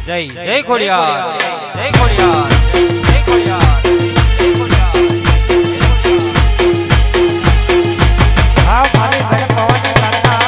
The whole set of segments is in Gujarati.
જય જય ખોડિયાર જય ખોડિયાર જય ખોડિયાર જય ખોડિયાર હા મારે ઘરે પવનની કાકા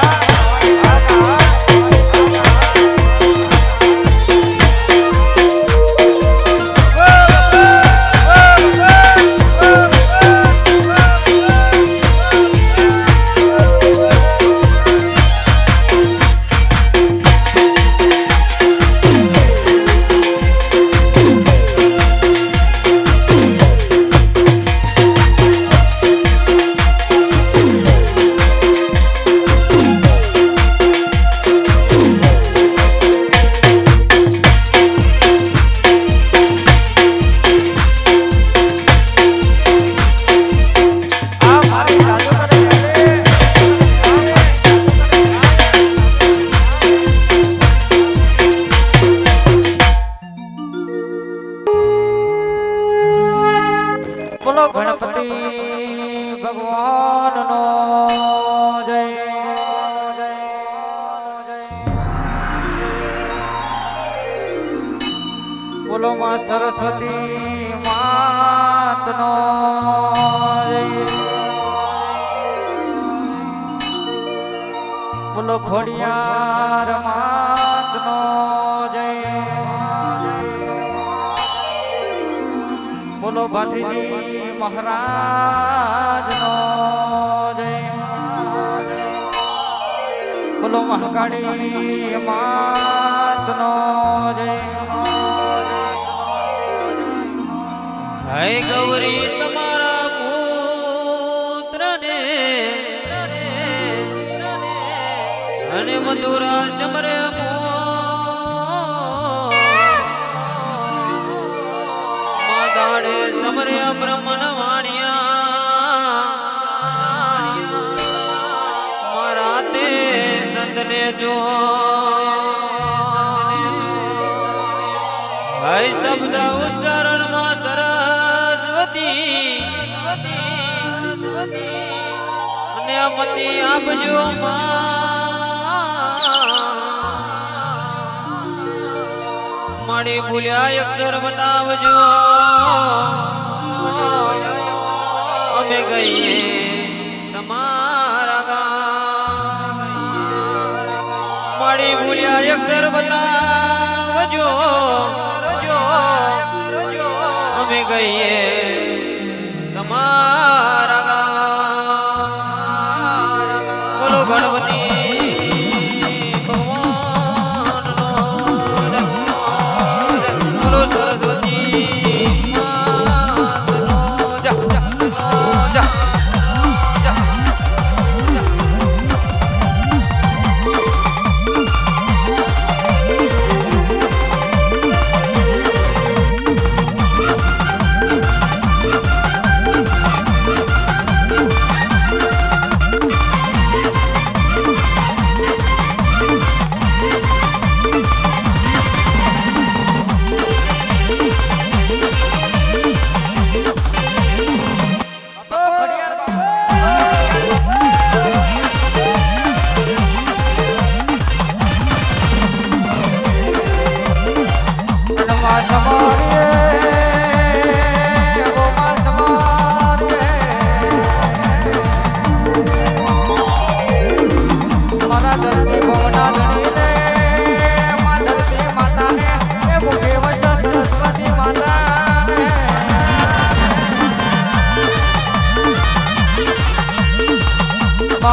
બોલો ગણપતિ ભગવાનનો જય બોલો માં સરસ્વતી માતનો જય બોલો ખોડિયાર માતનો જય બોલો ભાતીજી મહારાજનો જય બોલો મહાકાળી માતનો જય હે ગૌરી તમારા પુત્રને અને મધુરા ચમરે સમરે બ્રહ્મણ વાણિયા મારા તે સંતને જો હૈ શબ્દ ઉચ્ચારણ માં સરસ્વતી અને મતિ આપજો મારી ભૂલ્યા અક્ષર બતાવજો અમે ગઈએ તમારા ગામ મારી ભૂલ્યા અક્ષર બતાવજો અમે ગઈએ તમારા ગામ બોલો ગણપતિ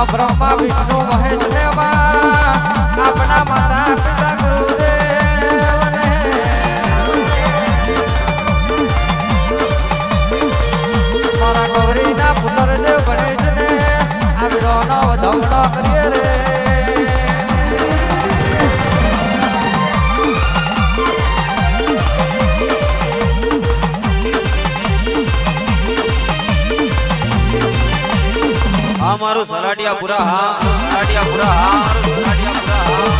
બ્રહ્મા વિષ્ણુ મહેશ દેવા આપણા માતા પિતા ગુરુદેવને મારા ગૌરીના પુત્ર દેવ ગણેશને આ વિરોનો ધમણો કરીએ રે મારું સલાડિયા પુરા હા સલાડિયા પુરા હા સલાડિયા પુરા હા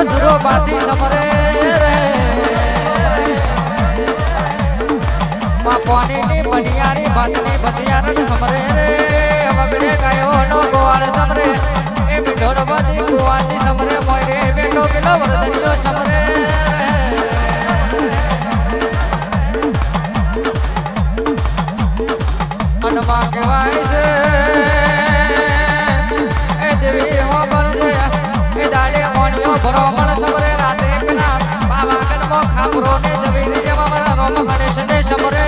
જુરો બાતી સમરે રે પાણીની બનિયારી ભાતની ભતિયાર સમરે રે મગડે ગાયો નો ગોવાળ સમરે એ મીઠોડ બાતી ગોવાતી સમરે મોરે બેટો પેલો વરદનિયો સમરે અનમાં કહેવાય છે એ દેવી હો બરદે એ દાડે મોણિયો ભરો મણ સમરે રાતે પેલા પાવાગન મો ખાપરો ને જવી જેવા મારા રોમ ગણેશ ને સમરે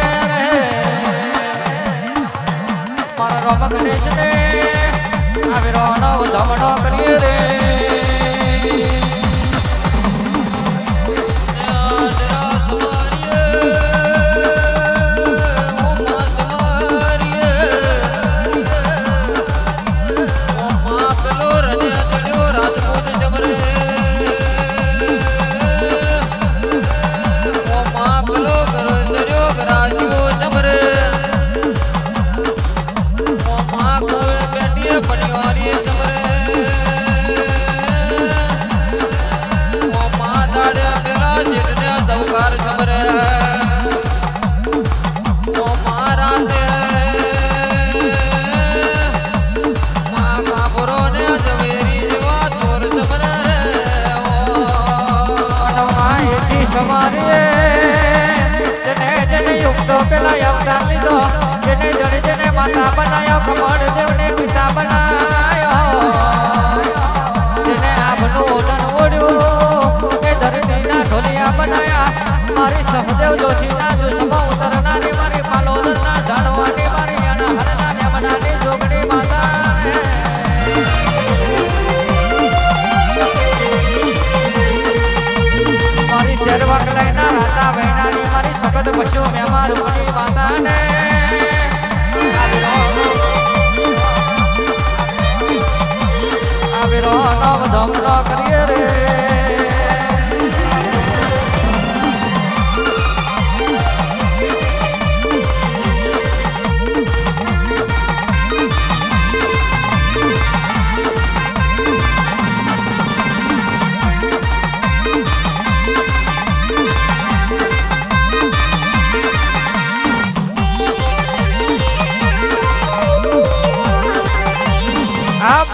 મારા રોમ ગણેશ ને આવેરો નો ધમડો કરીએ રે પેલા અવતાર લીધો જેને જડે જેને માતા બનાયો કમળ દેવને પિતા બનાયો જેને આબનું ઓદન ઓડ્યું એ ધરતીના ઢોલિયા બનાયા મારી સહદેવ જોશીના દુશ્મો ઉતરનારી મારી પાલોદરના જાણવાની મારી અનહરના નેમનાની જોગણી માતાને મારી શેરવા કલાઈના રાતા વહેનાની મારી સખત પશુ મેં રૂપની માતાને આવેલો નવ ધમનો કરીએ રે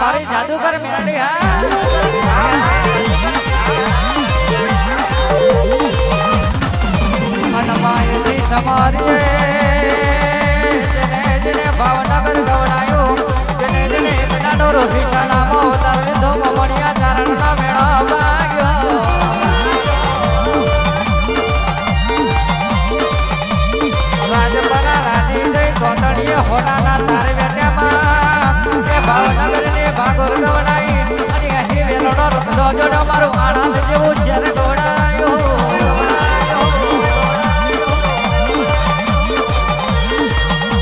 મારી જાદુગર મેરડી મનમાયથી તમારી જેને જેને ભાવનગર ગવડાયું જેને જેને એકનાનો રોહિષા નામો અવતાર લીધો મમણિયા ચારણના મેળા ભાગ્યો રાજપરા રાજી જઈ કોટડીએ હોનાના તારે વેટ્યામાં ભાવનગર ને ભાગોર ગવડાઈ અને અહીં વેલોડો રખડો જોડો મારું આનંદ જેવું જ્યારે ગવડાયો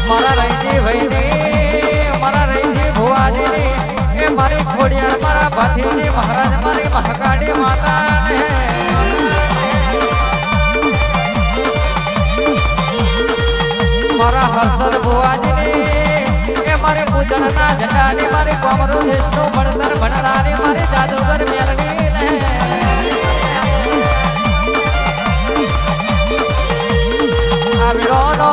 મારા રહીજી ભાઈની મારા રહીજી ભુવાજીની એ મારી ખોડિયાર મારા ભાથીની મહારાજ મારી મહાકાળી માતાને મારા હર્ષદ ભુવાજીની મારી પૂજનના ઝંડાની મારી કોમરો દેશનું ભણતર ભણનારી મારી જાદુગર મેલડી ને આ વિરોનો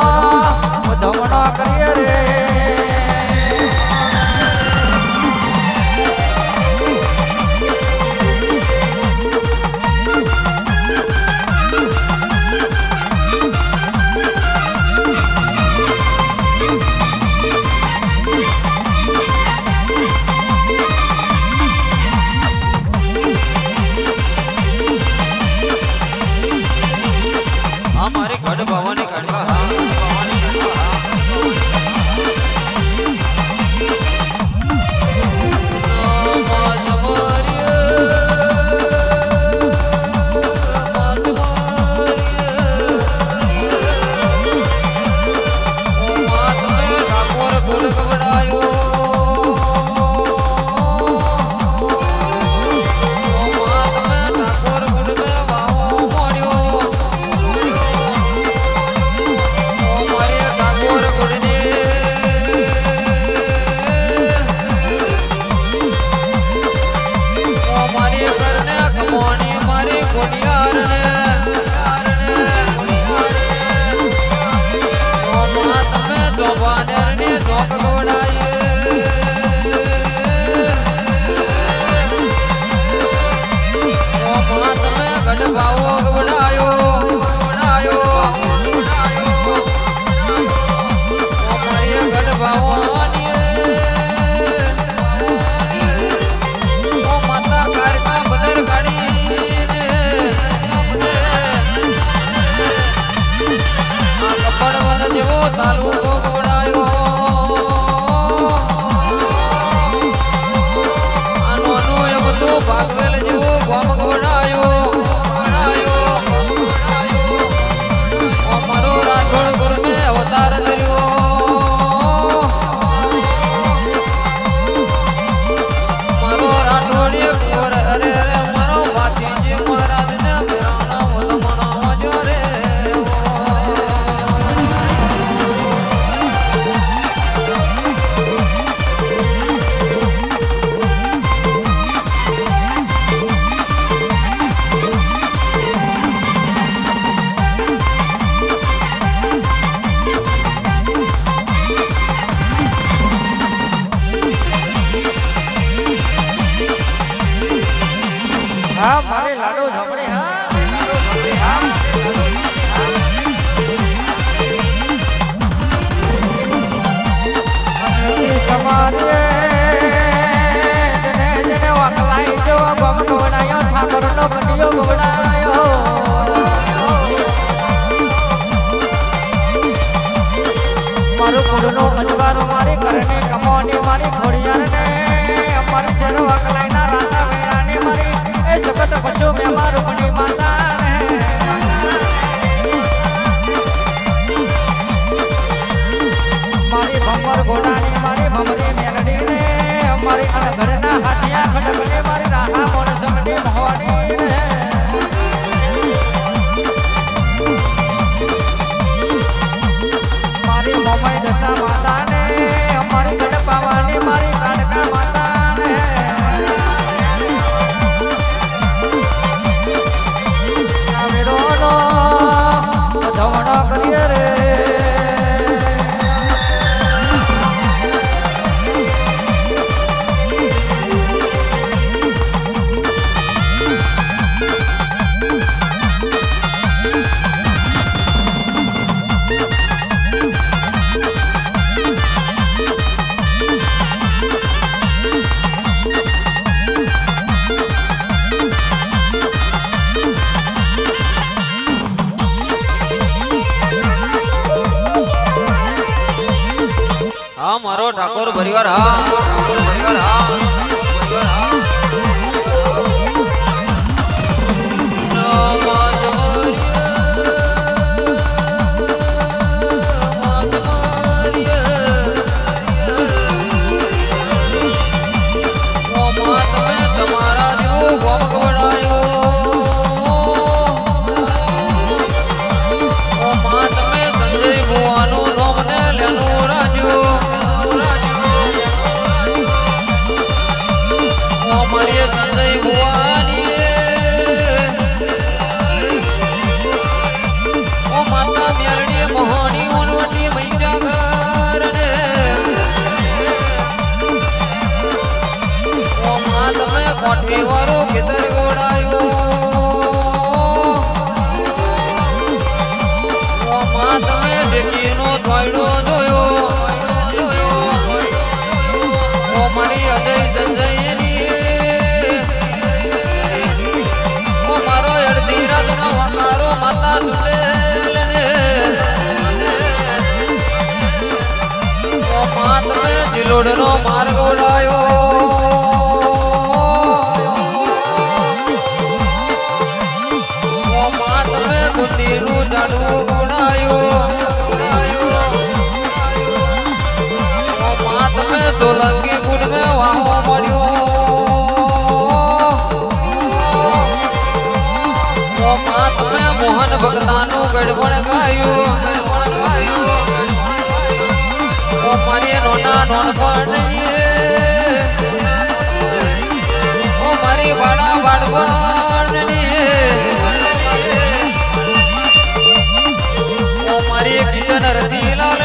ધમણો કરીએ રે હા મારે લાડો ઝપડી હા લાડો ઝપડી હા તમારે જેને જેને વાકલાઈ જો ગમ ગવડાયો ઠાકોરનો કડિયો ગવડાયો મારું કુળનો અજવારો મારી કરને કમોની મારી ખોડિયારને અમારી શેરો વાકલાઈના રાતા વેળાની મારી એ જગત પશુ મે મારું પડી માતાને મારી ભમર ઘોડાની મારી ભમરી મેલડીને અમારી ઘરના હાથિયા ખડકને મારી રાહા મોણ સમડી ભવાની મારી મોમાઈ દશા માતાને અમારી ગડપાવાની મારી કાડકા માતાને આવેરોનો ધવણો કરીએ રે હા મારો ઠાકોર પરિવાર હા ઠાકોર પરિવાર હા પરિવાર હા લોડનો માર્ગ ઓળાયો ઓ માત મે બુદ્ધિનું જાડવું ગોળાયું ઓ માત મે સોલંકી ગુડ મે વાહો મળ્યો ઓ માત મે મોહન ભગતાનું ગડબડ ગાયું મારી નોના નોનપણ ઓ મારી વાડા વાડપણ ઓ મારી કિશન રતીલાલ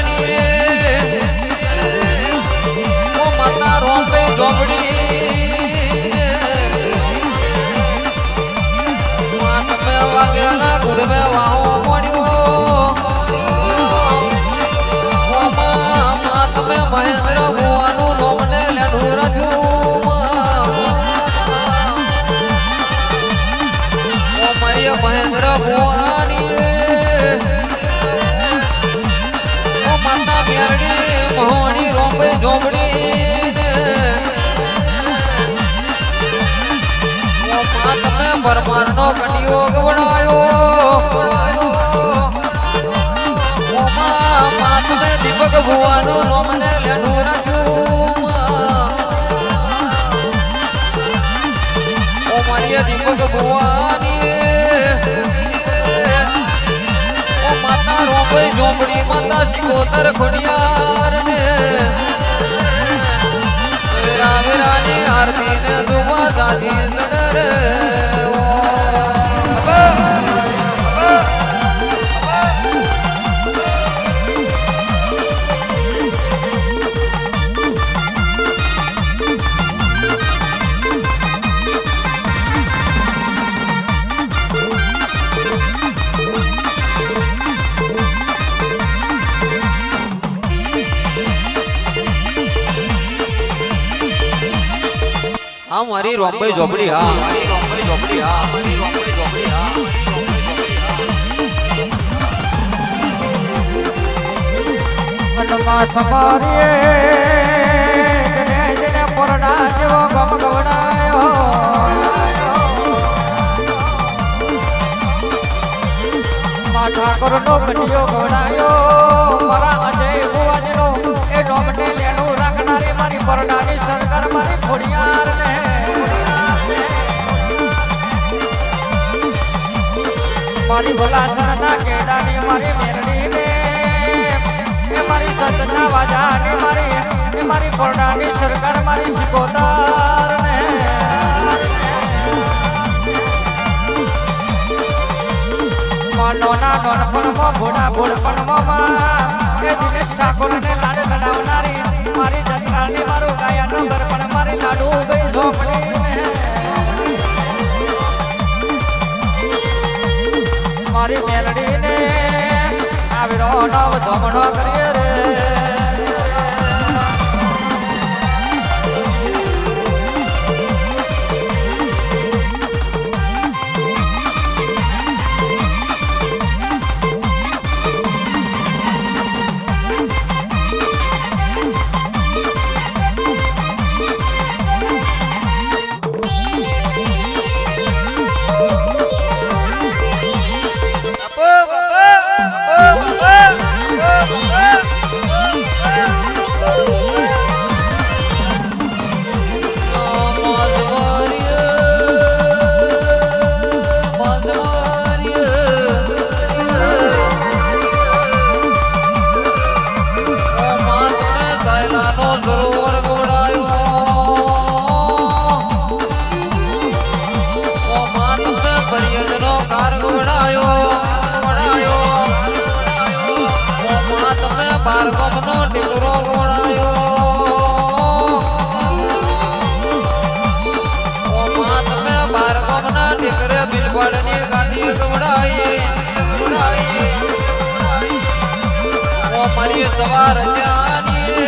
ઓ માતા રોંબે ઝોપડી માત મે વાગ્યાના ગુડ મે વાહો મળ્યો મહેન્દ્ર ભુવાનું નોમને લેનું રજૂ ઓ મારી મહેન્દ્ર ભુવાની ઓ માતા મેરડી મહોણી રોંબે ઝોપડી ઓ માત મે પરમારનો કડિયો ગવડાયો ઓ માત મે દીપક ભુવાનું નોમને દીપક ભુવાની ઓ માતા રોંબઈ ઝોપડી માતા સિકોતર ખોડિયાર ને વેરાની આરતી ને દુવા દાદી સડરે હા મારી રોંબાઈ ઝોપડી હા મારી રોંબાઈ ઝોપડી હા મારી રોંબાઈ ઝોપડી હા મનમાં સમારીએ જેને જેને પોરડા જેવો ગમ ગવડાયો મા ઠાકોરનો કટિયો ગવડાયો મારા અજય ભુવાજીનો એ ડોમને લેણું રાખનારી મારી પરડાની સરકાર મારી ખોડિયાર ને મારી ભલાસરના કેડાની મારી મેલડી ને એ મારી સતના વાજાની મારી પરડાની સરકાર મારી સિકોતાર ને નોના નોનપણમાં ભોળા ભોળપણમાં એ દિનેશ ઠાકોરને લાડ લડાવનારી મારી જસરાની મારું ગાયાનો ઘર પણ મારી લાડુ ગઈ ઝોપડી મારી મેલડીને આવીરો નવ ધમણો કરીએ રે મારી સવાર જાની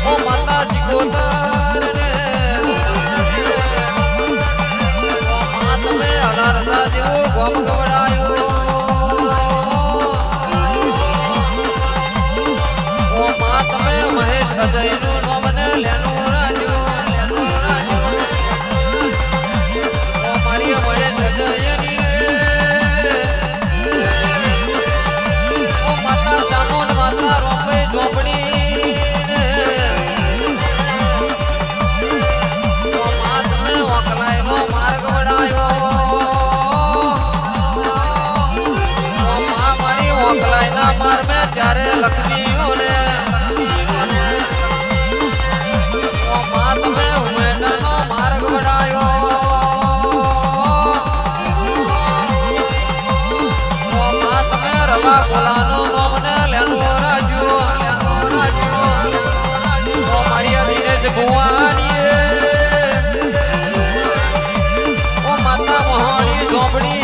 ઓ માતા સિકોતર ને ઓ માત મે અનારતા જેવો ગોમ ગવડાયો ઓ માત મે મહેશ અજયનું નામ ને લેનું રાજો ઓ મારી મહેશ અજયની લક્ષ્મીઓને માત મે ઉમેડાનો માર્ગ વડાયો માત મે રવા કોલાનો નોમને લેનો રાજ્યો મારી દિનેશ ભુવાની ઓ માતા મોહણી ઝોપડી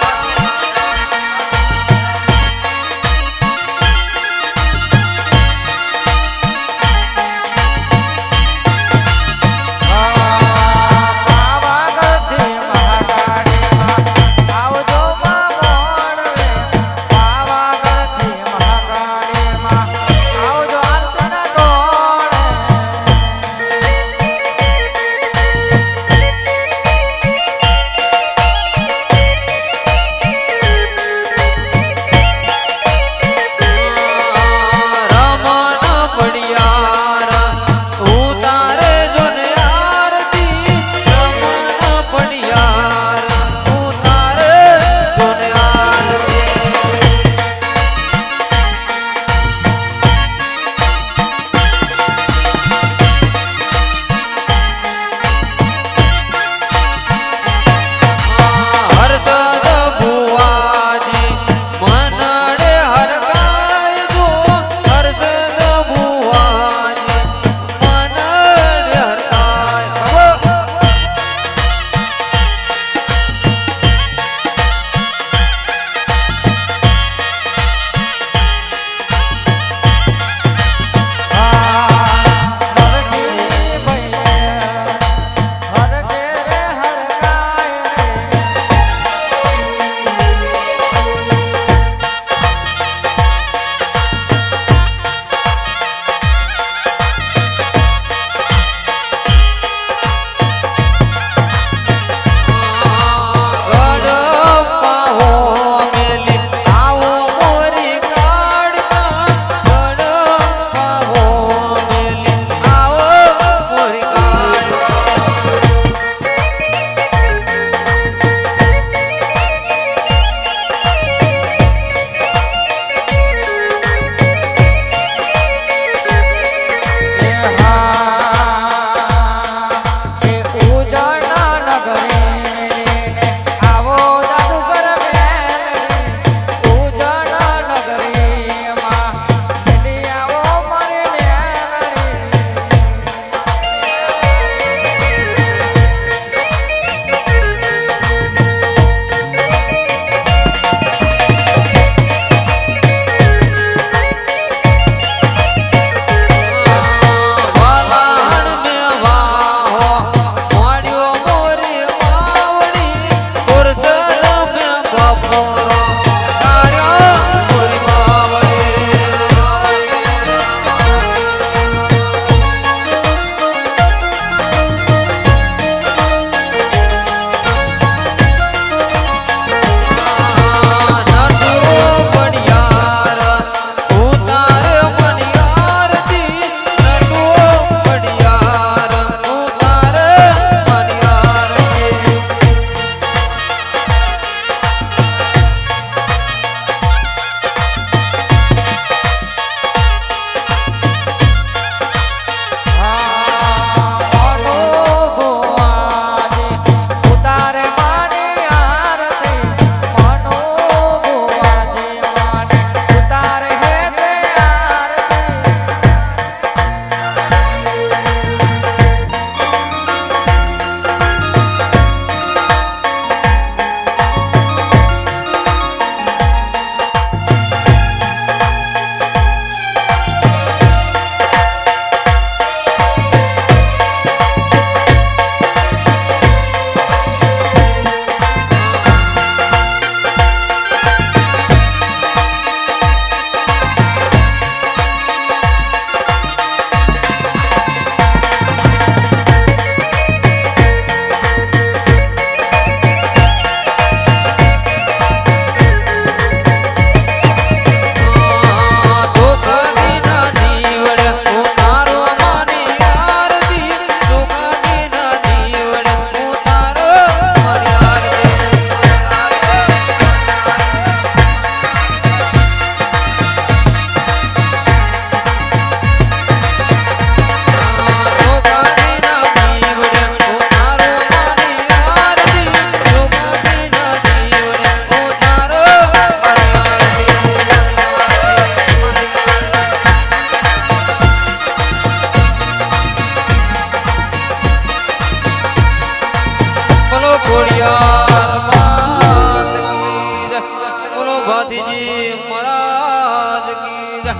ભાતીજી મહારાજ કી જય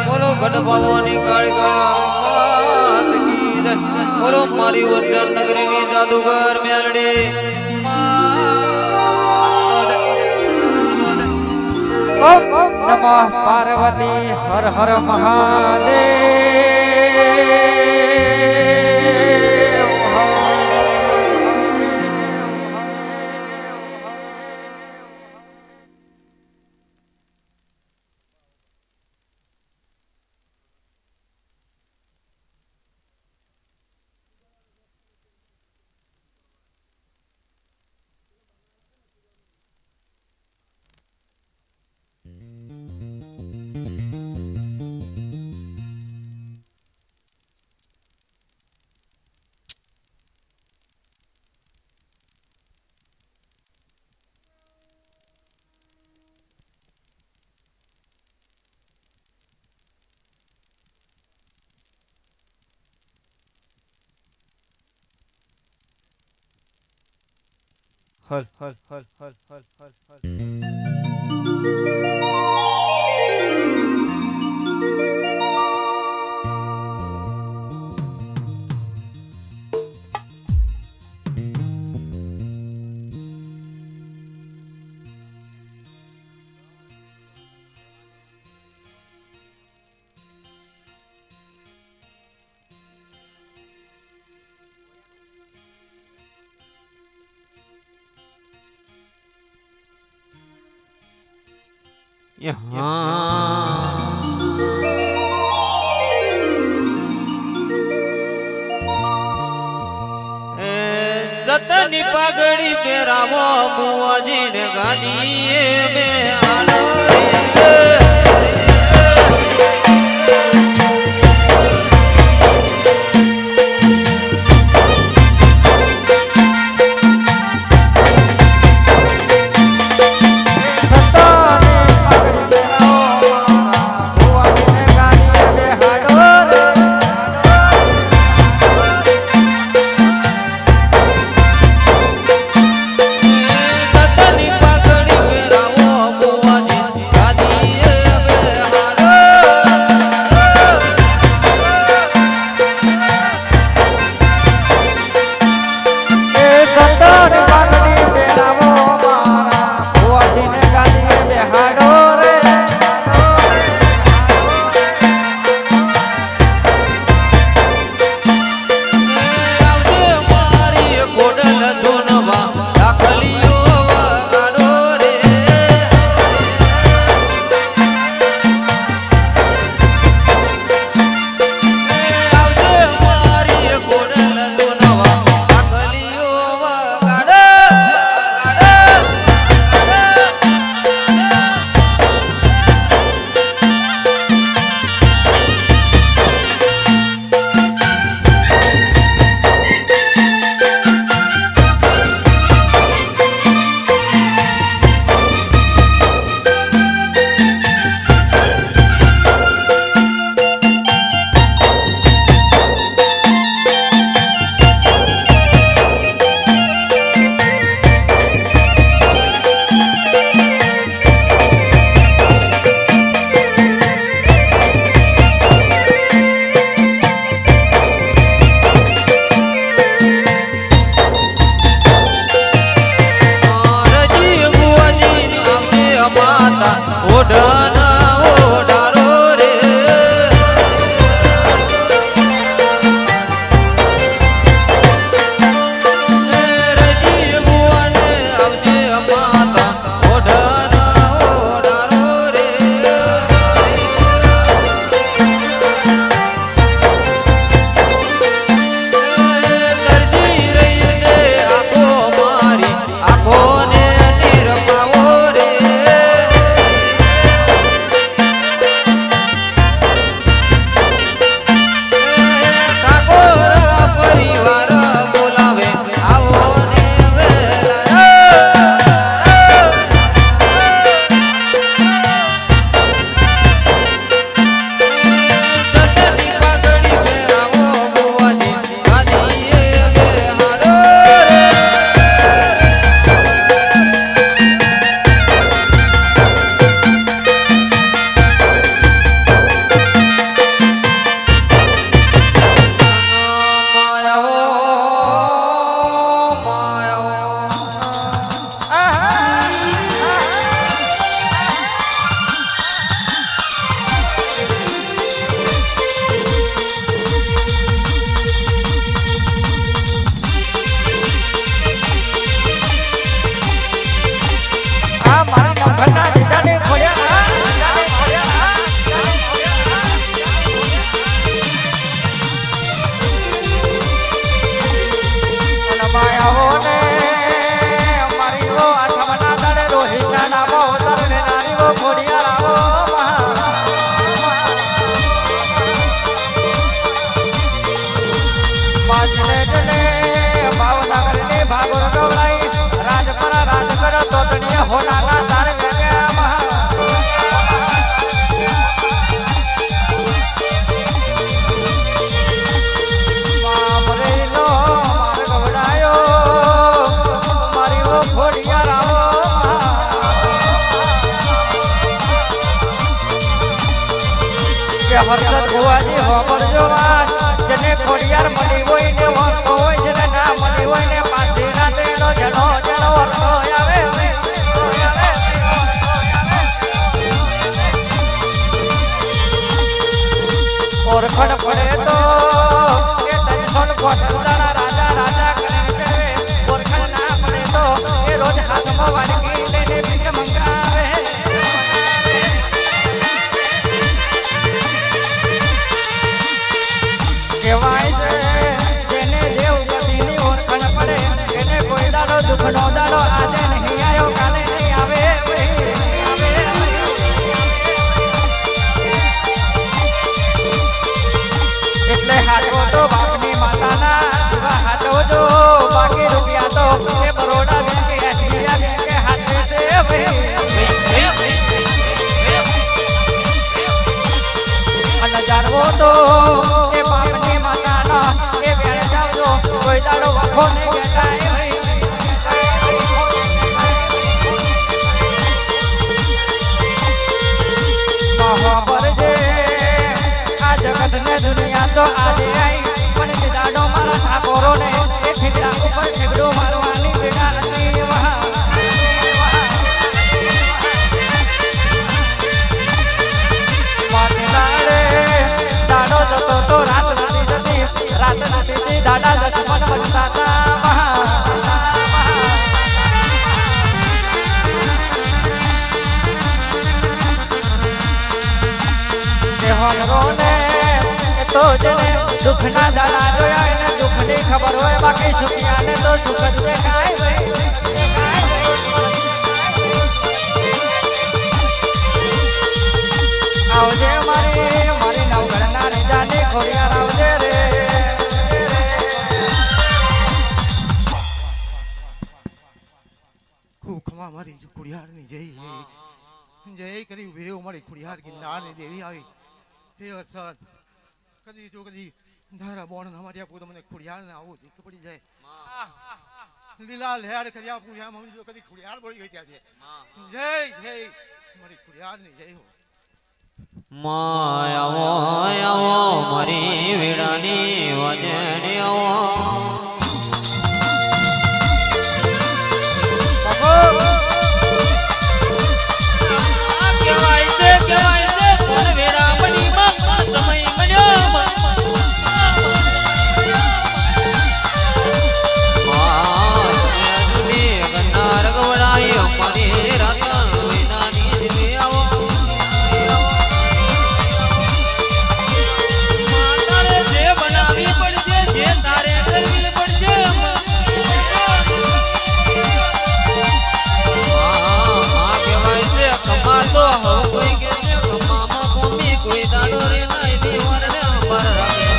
બોલો ગઢ ભવાની કાળકા માત કી જય બોલો મારી ઉજ્જૈન નગરીની જાદુગર મેલડી ઓમ નમઃ પાર્વતી હર હર મહાદેવ હલ હલ હલ હલ હલ હલ હલ સતની પાઘડી પહેરાવો બુવાજીને ગાદીએ મે આલો ઘરના દીદાને ખોલ્યા અને માયાઓ ને મારી વો આઠમના દાડે રોહિતા નામો તરને નારી વો ખોડિયા રાવો માજને જને ભાવનગર ની ભાગોર ગવરાઈ રાજપરા રાજગર તોતણીય હોનાના તાર ગયા મામરે લો માર ગવડાયો મારી વો ખોડિયા રાવો કે હર્ષદ ભુવાજી હોબર જોવા જેને ખોડિયાર મળી હોય ને વર્તો હોય જેને ના મળી હોય ને પાછી રાતે નો જનો જનો વર્તો આવે ઓરખડ પડે તો એ તનસોન કોટડાના રાજા રાજા કરે ઓરખડ ના પડે તો એ રોજ હાથમાં વાડકી લઈને ભીખ મંગાવે કહેવાય છે જેને દેવ ગતિની ઓળખાણ પડે એને કોઈ દાડો દુઃખનો દાડો આજે નહીં આવ્યો કાલે નહીં આવે એટલે હાથો તો બાપની માતાના દીવા હાથો જો બાકી રૂપિયા તો એ બરોડા બેંકે એસબીઆઈ બેંકે હાથે છે અને જાણવો તો એ બાપની માતાના એ વેણ જાવજો કોઈ દાડો વાખો નહીં કહેતા મહાબર જે આ જગત ને દુનિયા તો આજે આવી પણ તે દાડો મારા ઠાકોરો ને એ ઠીકડા ઉપર ઠીકડું મારવાની પીડા હતી દાડો જતો તો રાત નથી જતી રાત નથી દાડા દસમન બનતા તો જેને દુઃખના દાડા જોયા એને દુઃખની ખબર હોય બાકી સુખિયાને તો સુખ જ દેખાય આવજે મારી નવગણના રેજાની ખોડિયાર આવજે રે ખૂબ ખમા મારી ખોડિયારની જય જય કરી ઉભી રહ્યો મારી ખોડિયાર ગિરનારની દેવી આવી તે અસર કદી જો કદી ધારા બોણ અમારી આપું તો મને ખોડિયારને આવું દીક પડી જાય લીલા લહેર કરી આપું એમ સમજો કદી ખોડિયાર બોલી ગઈ ત્યાં જય જય મારી ખોડિયારની જય હો આવો આવો મારી વીડાની વજણી આવો કેવાય છે કોણ વીડામણી માં કોણ સમય મળ્યો ગન્નાર ગવડાઈ મારી રાતા વિનાની જીવી આવો બનાવી પડશે જે તારે કરવી પડશે કહેવાય છે કમાતો હો કોઈ કે કમામાં કોમી કોઈ દાડો રે ના એની વરને અંબર રાખે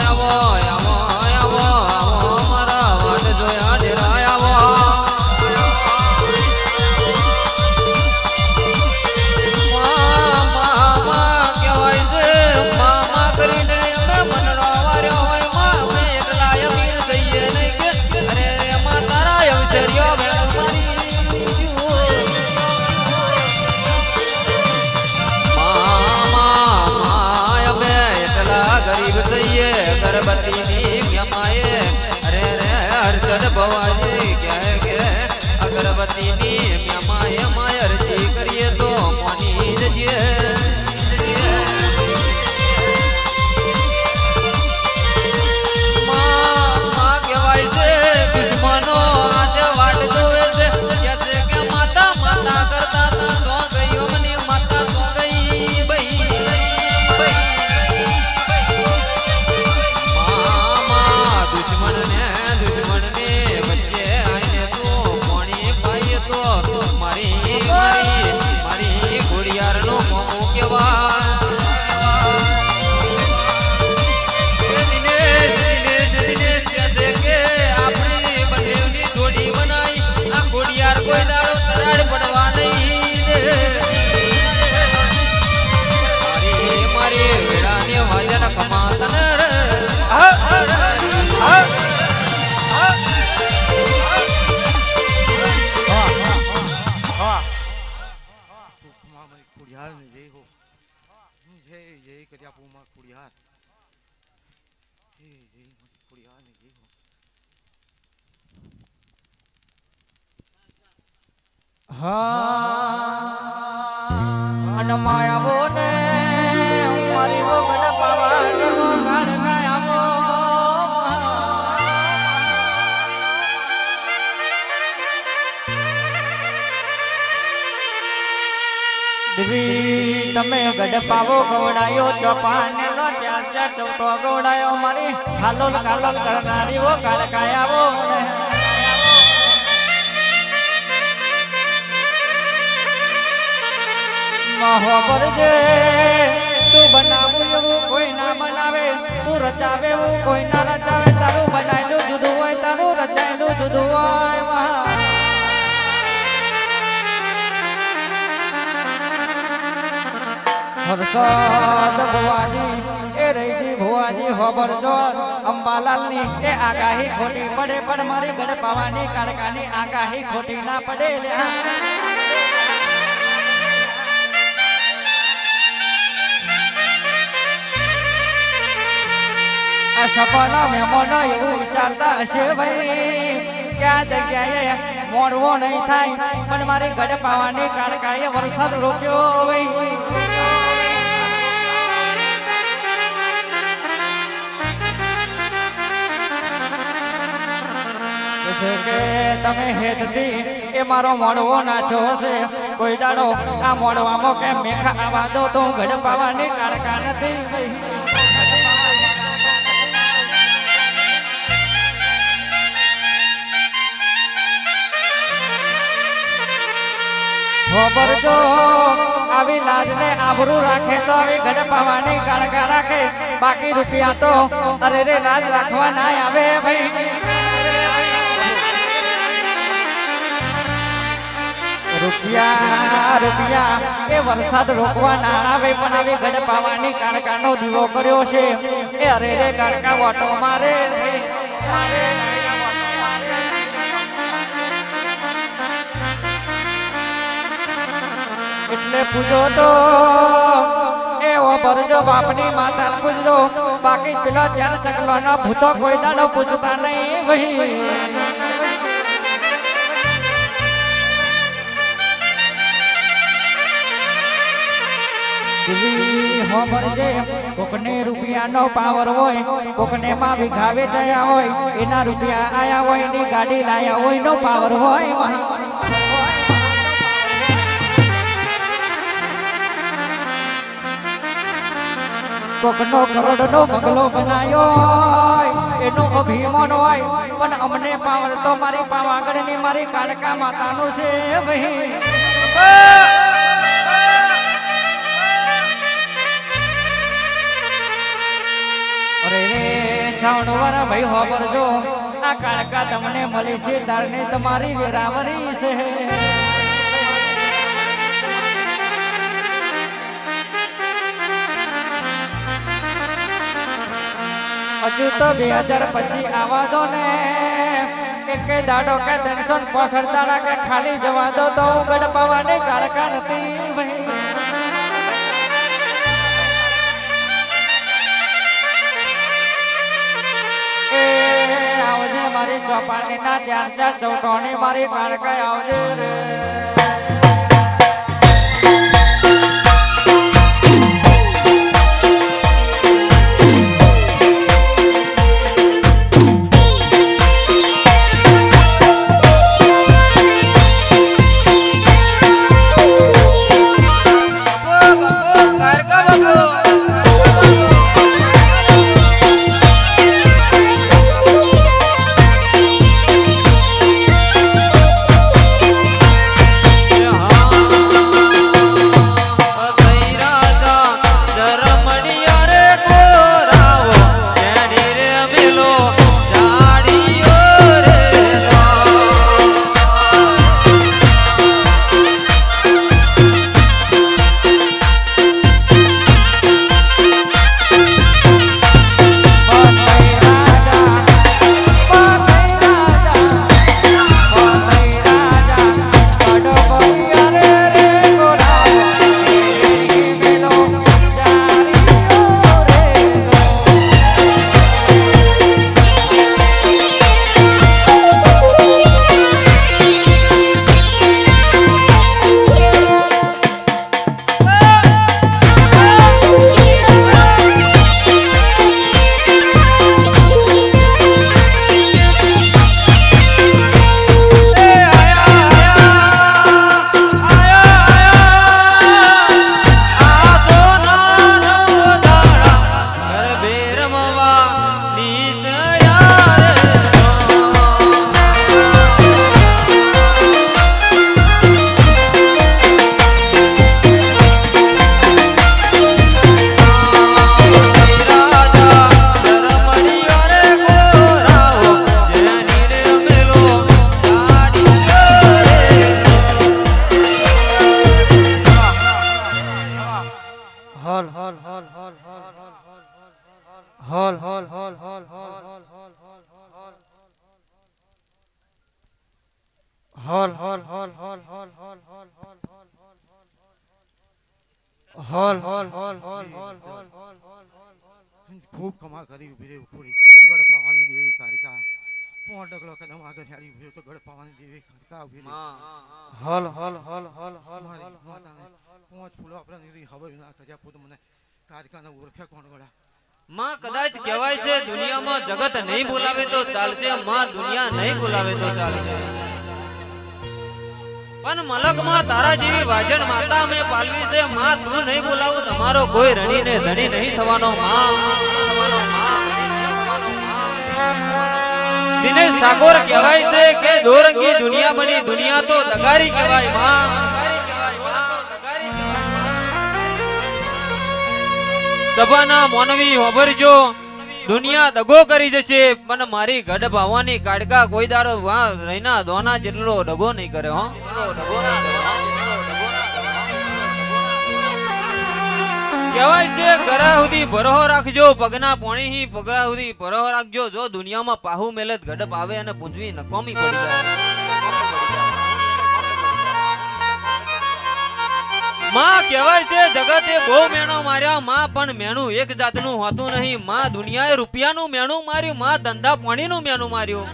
આવો આવો આવો આવો મારા વાટ જોયા ડેરાય આવો ગરબતીની મ્યમાએ અરે રે હર્ષદ ભવાજી કહે કે અગરબતીની મ્યમાએ માય અરજી કરીએ તો મોની જજે માં કહેવાય છે દુશ્મનો આજે નામરિયા પૂમાં ખુડિયાર હે જય મારી ખુડિયાર ને જય હો. અને માયાવો ને મારી વગડ પાવાને વગાડ ગાયાવો દેવી તમે ગડ પાવો ગવડાયો ચોપાને નો ચાર ચાર ચૌટો ગવડાયો મારી હાલોલ કાલોલ કરનારી વો કાળ કાયાવો મોહબર જે તું બનાવું એવું કોઈ ના બનાવે તું રચાવે એવું કોઈ ના રચાવે તારું બનાયેલું જુદું હોય તારું રચાયેલું જુદું હોય હર્ષદ ભુવાજી એ રહીજી ભુવાજી હોબર જો અંબાલાલ ની એ આગાહી ખોટી પડે પણ મારી ગઢ પાવાની કાળકાની આગાહી ખોટી ના પડે લ્યા સપના મહેમાનો એવું વિચારતા હશે ભાઈ ક્યાં જગ્યાએ મોડવો નહીં થાય પણ મારી ગઢ પાવાની કાળકાએ વરસાદ રોક્યો ભાઈ કે તમે હેતથી એ મારો મોડવો નાચો હશે કોઈ દાડો આ મોડવામાં કેમ મેખા આવા દો તો ગઢ પાવાની કાળકા નથી ખબર જો આવી લાજ ને આબરૂ રાખે તો આવી ગઢ પાવાની કાળકા રાખે બાકી રૂપિયા તો અરે રે લાજ રાખવા ના આવે ભાઈ રૂપિયા રૂપિયા એ વરસાદ રોકવા ના આવે પણ આવી ગઢ પાવાની કાળકાનો દીવો કર્યો છે એ અરે રે કાળકા વાટો મારે એટલે પૂજો તો એવો ભરજો બાપની માતા પૂજજો બાકી પેલો ચાર ચકલો નો ભૂતો કોઈ દાડો પૂજતા નહીં ભાઈ કોકને રૂપિયાનો પાવર હોય કોકને માં વિઘાવે જયા હોય એના રૂપિયા આયા હોય એની ગાડી લાયા હોય નો પાવર હોય કોકનો કરોડનો બંગલો બનાયો એનો અભિમાન હોય પણ અમને પાવર તો મારી પાવાગઢની મારી કાળકા માતાનું છે ભાઈ અરે રે સાવણવાળા ભાઈ હોબર જો આ કાળકા તમને મળી છે તારને તમારી વેરાવરી છે હજુ તો 2025 આવા દો ને એક દાડો કે 365 દાડા કે ખાલી જવા દો તો ગઢ પાવાને કાળકા નથી ભાઈ આવજે મારી ચોપાની ના ચાર ચાર ચૌટોની મારી કાળકા આવજે રે હોલ હોલ હોલ હોલ હોલ હોલ હોલ હોલ હોલ હોલ હોલ હોલ હોલ હોલ હોલ હોલ હોલ ખૂબ કમા કરી ઉભી રહી ઉખડી ગળ પાવાની દેવી કારિકા પોણ ડગલો કદમ આગળ હેડી ઉભી તો ગળ પાવાની દેવી કારિકા ઉભી રહી હોલ હોલ હોલ હોલ હોલ મારી માતાને પોંચ ફૂલો આપણે નીરી હવે ના કર્યા પોત મને કારિકાને ઓળખે કોણ ગળા માં કદાચ કહેવાય છે દુનિયામાં જગત નહીં બોલાવે તો ચાલશે, માં દુનિયા નહીં બોલાવે તો ચાલશે. પણ મલકમાં તારા જેવી વાજણ માતા મેં પાલવી છે, માં તું નહીં બોલાવું તમારો કોઈ રણીને ધણી નહીં થવાનો. માં દિનેશ ઠાકોર કહેવાય છે કે દોરંગી દુનિયા બની, દુનિયા તો દગારી કહેવાય. માં સભાના મોનવી હોભરજો, દુનિયા દગો કરી જશે પણ મારી ગઢ ભાવાની કાડકા કોઈ દાડો રહીના દોના જેટલો દગો નહીં કરે. હો કહેવાય છે ઘરા સુધી ભરોહો રાખજો, પગના પોણી હી પગરા સુધી ભરોહો રાખજો. જો દુનિયામાં પાહુ મેલત ગડપ આવે અને પૂંજવી નકોમી પડી જાય. માં કહેવાય છે જગતે બહુ મેણો માર્યા, માં પણ મેણું એક જાતનું હોતું નહીં. માં દુનિયાએ રૂપિયાનું મેણું માર્યું, માં ધંધા પાણીનું મેણું માર્યું.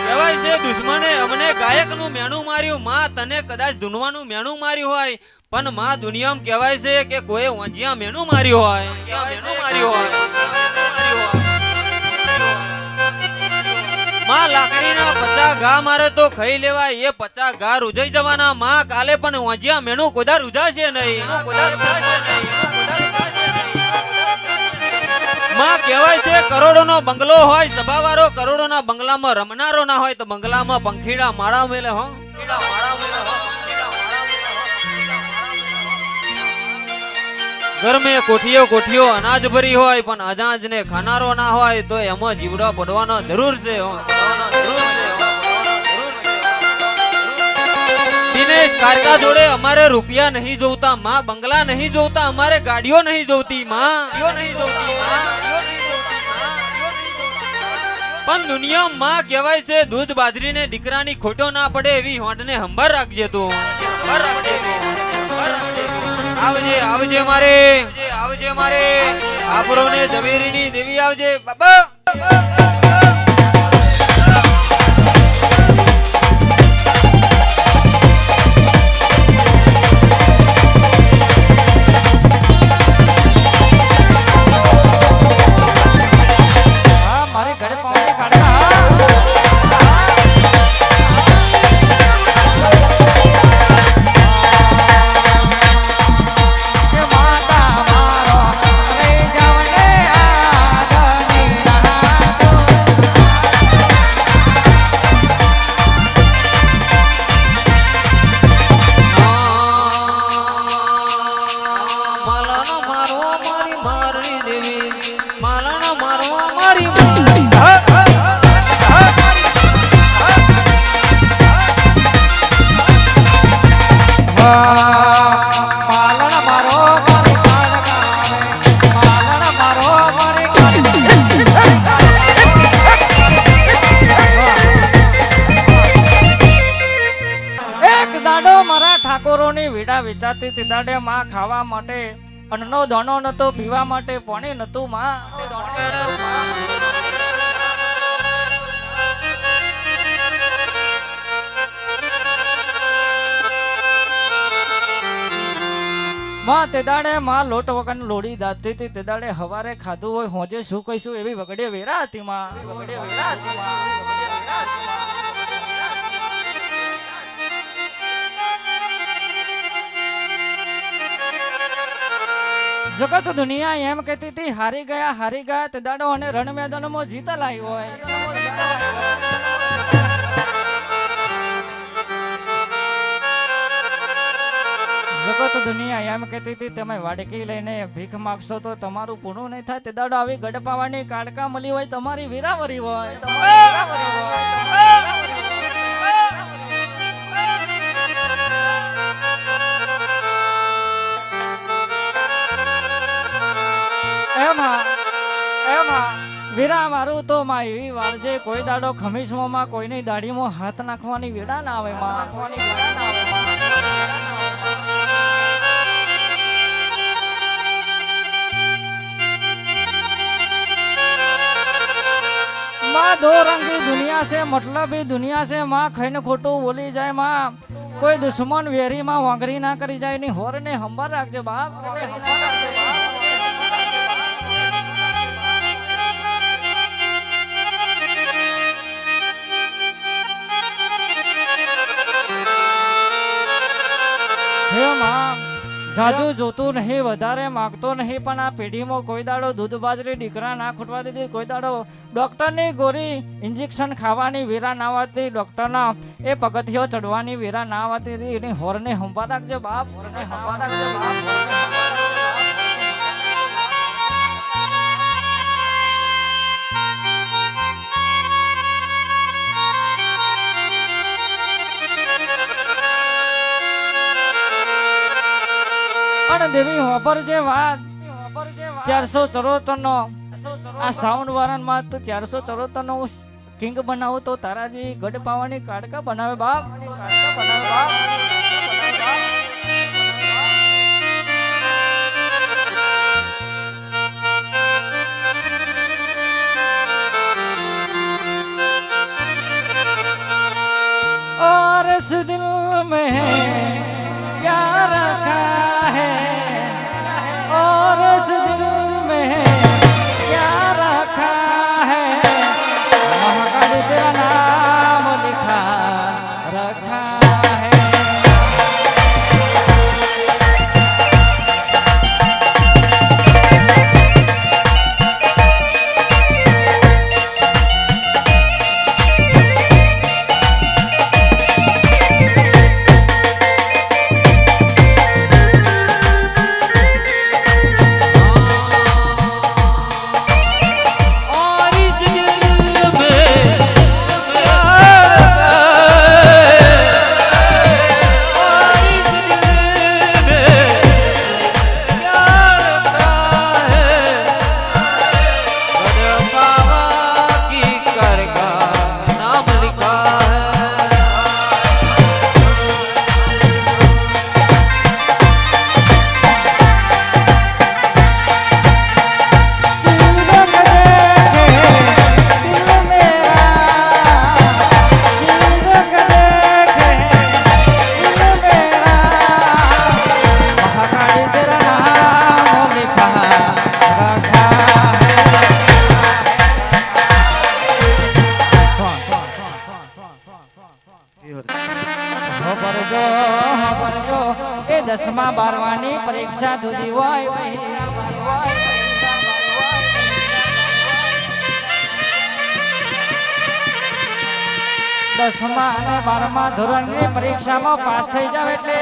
કહેવાય છે દુશ્મને અમને ગાયકનું મેણું માર્યું, માં તને કદાચ ધૂનવાનું મેણું માર્યું હોય, પણ માં દુનિયામાં કહેવાય છે કે કોઈ વાંજિયા મેણું માર્યું હોય. માં લાકડીના 50 ઘા મારે તો ખાઈ લેવાય, એ 50 ઘા રૂજાઈ જવાના. માં કાલે પણ વાંજિયા મેણું કોદા રૂજાશે નહીં. માં કહેવાય છે કરોડોનો બંગલો હોય, સભાવાળો કરોડોના બંગલામાં રમનારો ના હોય તો બંગલામાં પંખીડા માળા મેલે. હો ઘર મેં કોઠીઓ અનાજ ભરી હોય પણ અનાજ ને ખાનારો ના હોય તો એમાં જીવડો પડવાનો જરૂર છે. દિનેશ કારકા જોડે અમારે રૂપિયા નહીં જોતા, માં બંગલા નહીં જોતા, અમારે ગાડીઓ નહીં જોતી. પણ દુનિયા માં કહેવાય છે દૂધ બાજરીને દીકરાની ખોટો ના પડે એવી હોંઠને હંભાર રાખજે તું. આવજે મારે આપરો ને ઝવેરીની દેવી આવજે બાબા. મારી ઘરે પાણી કાઢવા ઠાકોરોની વીડા વેચાતી તે દાડે માં ખાવા માટે અન્નનો દાણો નતો, પીવા માટે પાણી નતું. માં તે દાડે માં લોટ વગર લોડી દાતી હતી. તે દાડે હવારે ખાધું હોય હોજે શું કહીશું એવી વગડે વેરા હતી. માં જગત દુનિયા એમ કહેતી હતી હારી ગયા તે દાડો અને રણ મેદાનમાં જીતા લાવી હોય. જગત દુનિયા એમ કહેતી હતી તમે વાડકી લઈને ભીખ માગશો તો તમારું પૂરું નહીં થાય. તે દાડો આવી ગડપાવાની કાડકા મળી હોય, તમારી વીરાવરી હોય. એમાં વીરા મારું તો માં એવી વાળજે કોઈ દાડો ખમીસમાં કોઈની દાઢીમાં હાથ નાખવાની વેડા ના આવે માં નાખવાની વેડા ના આવે माँ दो रंगी दुनिया से मतलब ही दुनिया से माँ खैन खोटू बोली जाए माँ कोई दुश्मन वेरी माँ वांगरी ना करी जाए नहीं होर ने हंबर राखजे बाप हे माँ જાજુ જોતું નહીં વધારે માંગતો નહીં પણ આ પેઢીમાં કોઈ દાડો દૂધ બાજરી દીકરા ના ખૂટવા દીધી કોઈ દાડો ડોક્ટરની ગોળી ઇન્જેક્શન ખાવાની વેરા ના આવતી ડોક્ટરના એ પગથિયો ચડવાની વેરા ના આવતી એની હોરને હંભા રાખજે બાપ હોરને હંભા રાખજે બાપ દેવી હોબર જે વાત 474 નો આ સાઉન્ડ વાળા માં તો 474 નો કિંગ બનાવો તો તારાજી ગઢ પાવાની કાડકા બનાવે બાપ કાડકા બનાવે બાપ और इस दिल में क्या रखा है और इस दिल में क्या रखा है महाकाल तेरा नाम लिखा रखा है दसमा बारवानी परीक्षा दूधी वाय दसमा અને 12મા ધોરણની પરીક્ષામાં પાસ થઈ જાવ એટલે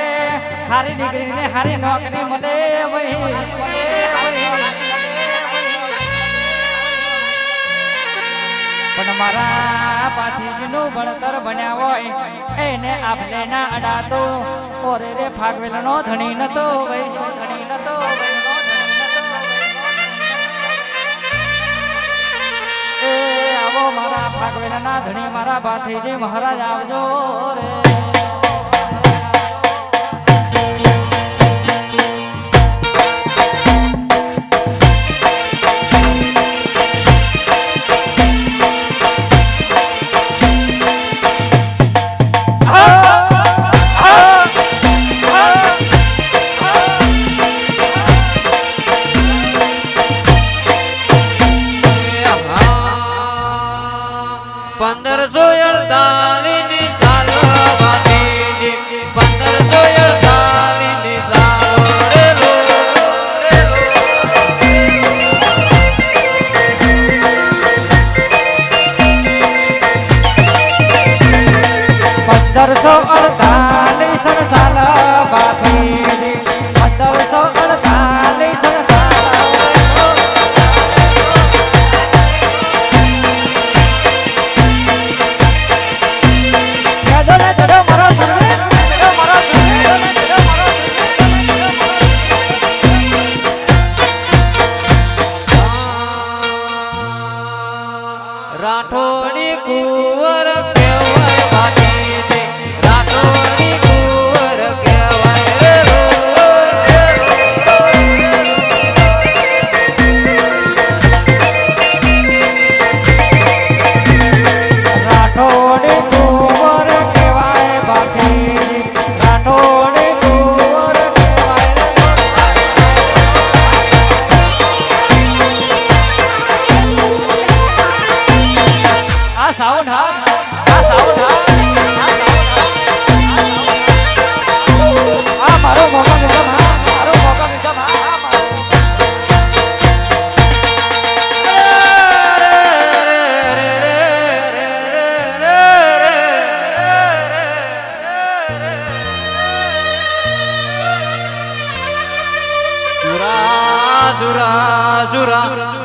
હારી ડિગ્રી ને હારી નોકરી મળે પણ મારા પાથીજીનું ભણતર બન્યા હોય એને આપણે ના અડાતો ઓરે રે ફાગવેલનો ધણી નતો ધણી નતો એ આવો મારા ફાગવેલના ધણી મારા પાથીજી મહારાજ આવજો રે રાઠોડી કુંવર કહેવાય બાકી છે રાઠોડી કુંવર કહેવાય રે રો. રાઠોડી કુંવર કહેવાય બાકી રાઠોડી કુંવર કહેવાય રે. આ સાઉન્ડ હા આ સાઉન્ડ હા આ મારો મોકો લીધો હા મારો મોકો લીધો હા મારો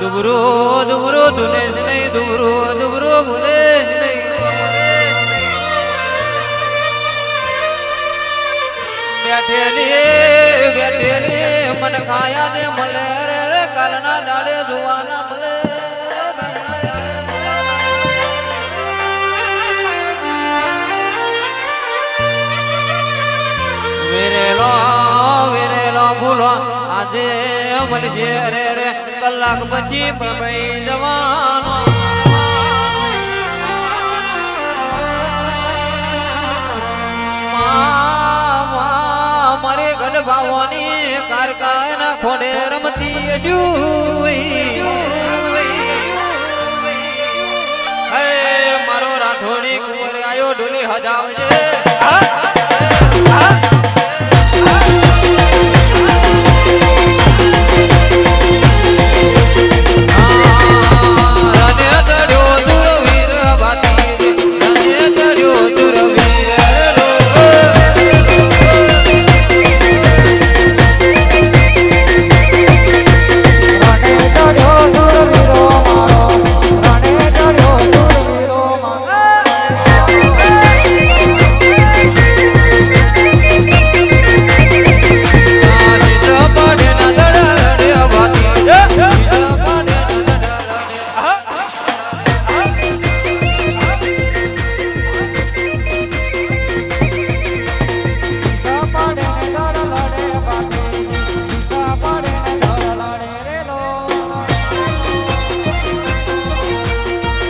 દુબરો દુબરો ધુને નહીં દુબરો દુબરો ભૂલે બેઠેલી બેઠેલી મન ખાયા દે મળે રે કાલના દાડે જોવાના મળે. વેરેલો વેરેલો ભૂલો આજે મળશે રે રે કલાક પછી પ્રભઈ જવાનો. મારે ગઢ ભાવવાની કારકાના ખોડે રમતી હજુ મારો રાઠોડી કુંવર આયો ઢોલી હજાવજે.